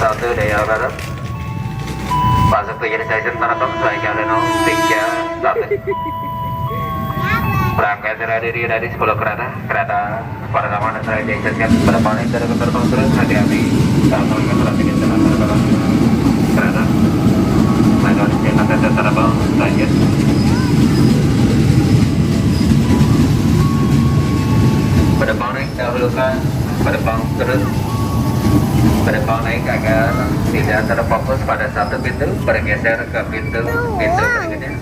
1 Daya Barat. Masuk ke jadi stasiun Tanah Abang sebagai Leno 38. Berangkat dari 10 kereta pertama dan saya diinstruksikan pada panik dari gerbang terus hati-hati dalam melakukan perhatian dalam penerbangan kereta. Maka jangan stasiun Tanah Abang lanjut. Pada panik dahulukan pada pang terus pada pang naik agar tidak terfokus pada satu pintu bergeser ke pintu berikutnya.